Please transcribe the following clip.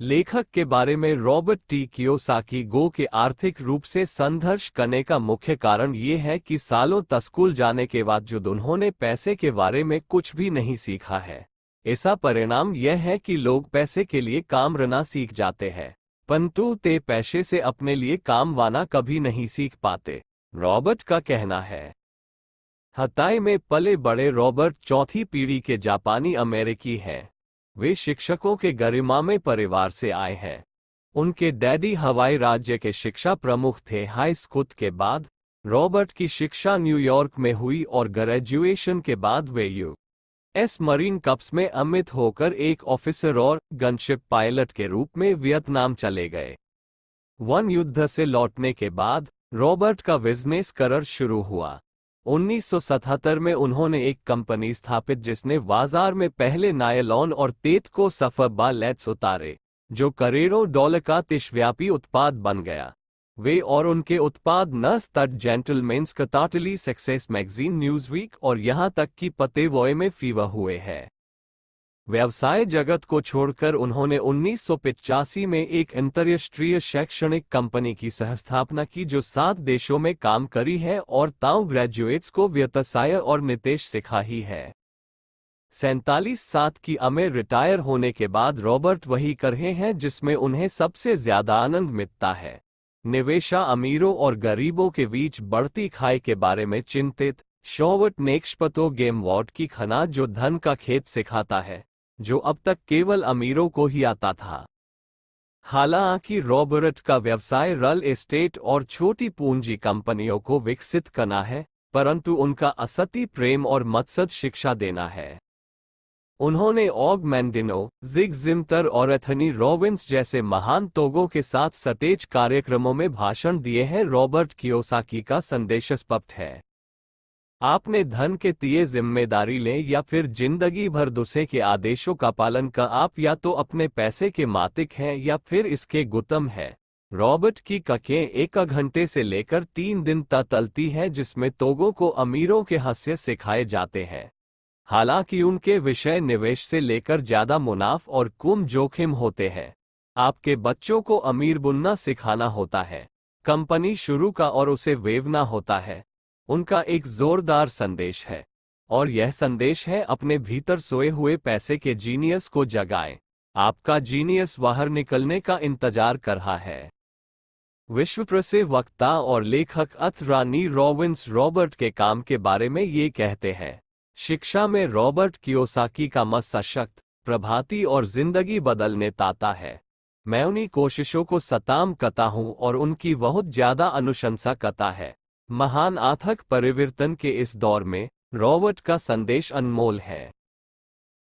लेखक के बारे में रॉबर्ट टी कियोसाकी गो के आर्थिक रूप से संघर्ष करने का मुख्य कारण ये है कि सालों तक स्कूल जाने के बावजूद उन्होंने पैसे के बारे में कुछ भी नहीं सीखा है। इसका परिणाम यह है कि लोग पैसे के लिए काम करना सीख जाते हैं, परंतु ते पैसे से अपने लिए काम वाना कभी नहीं सीख पाते, रॉबर्ट का कहना है। हताई में पले बड़े रॉबर्ट चौथी पीढ़ी के जापानी अमेरिकी हैं। वे शिक्षकों के गरिमामय परिवार से आए हैं। उनके डैडी हवाई राज्य के शिक्षा प्रमुख थे। हाई स्कूल के बाद रॉबर्ट की शिक्षा न्यूयॉर्क में हुई और ग्रेजुएशन के बाद वे यूएस मरीन कॉर्प्स में अमित होकर एक ऑफिसर और गनशिप पायलट के रूप में वियतनाम चले गए। वन युद्ध से लौटने के बाद रॉबर्ट का बिजनेस करियर शुरू हुआ। 1977 में उन्होंने एक कंपनी स्थापित जिसने बाजार में पहले नायलॉन और तेत को सफर बालेट्स उतारे, जो करोड़ों डॉलर का देशव्यापी उत्पाद बन गया। वे और उनके उत्पाद न सिर्फ जेंटलमैन्स का टोटली सक्सेस मैगजीन न्यूज़वीक और यहां तक कि पतेवॉय में फीवर हुए हैं। व्यवसाय जगत को छोड़कर उन्होंने 1985 में एक अंतर्राष्ट्रीय शैक्षणिक कंपनी की सहस्थापना की जो 7 देशों में काम करी है और ताऊ ग्रेजुएट्स को व्यवसाय और निवेश सिखाई है। 47 साल की उम्र रिटायर होने के बाद रॉबर्ट वही कर रहे हैं जिसमें उन्हें सबसे ज्यादा आनंद मिलता है। निवेशा अमीरों और गरीबों के बीच बढ़ती खाई के बारे में चिंतित। शॉवर्ट नेक्सपतो गेम वॉर्ड की खना जो धन का खेत सिखाता है, जो अब तक केवल अमीरों को ही आता था। हालांकि रॉबर्ट का व्यवसाय रियल एस्टेट और छोटी पूंजी कंपनियों को विकसित करना है, परंतु उनका असली प्रेम और मकसद शिक्षा देना है। उन्होंने ऑग मैंडिनो, जिग जिमटर और एथनी रॉबिन्स जैसे महान लोगों के साथ स्टेज कार्यक्रमों में भाषण दिए हैं। रॉबर्ट कियोसाकी का संदेश स्पष्ट है। आपने धन के लिए जिम्मेदारी लें या फिर जिंदगी भर दूसरे के आदेशों का पालन कर। आप या तो अपने पैसे के मालिक हैं या फिर इसके गुलाम हैं। रॉबर्ट की कक्षाएं 1 घंटे से लेकर 3 दिन तक चलती हैं जिसमें लोगों को अमीरों के हास्य सिखाए जाते हैं। हालांकि उनके विषय निवेश से लेकर ज्यादा मुनाफा और कम जोखिम होते हैं। आपके बच्चों को अमीर बनना सिखाना होता है, कंपनी शुरू का और उसे बेचना होता है। उनका एक जोरदार संदेश है, और यह संदेश है अपने भीतर सोए हुए पैसे के जीनियस को जगाएं। आपका जीनियस बाहर निकलने का इंतजार कर रहा है। विश्व प्रसिद्ध वक्ता और लेखक एथनी रॉबिन्स रॉबर्ट के काम के बारे में ये कहते हैं। शिक्षा में रॉबर्ट कियोसाकी का मत सशक्त, प्रभाती और जिंदगी बदलने ताता है। मैं उन्हीं कोशिशों को सलाम करता हूं और उनकी बहुत ज्यादा अनुशंसा करता है। महान आर्थिक परिवर्तन के इस दौर में रॉबर्ट का संदेश अनमोल है।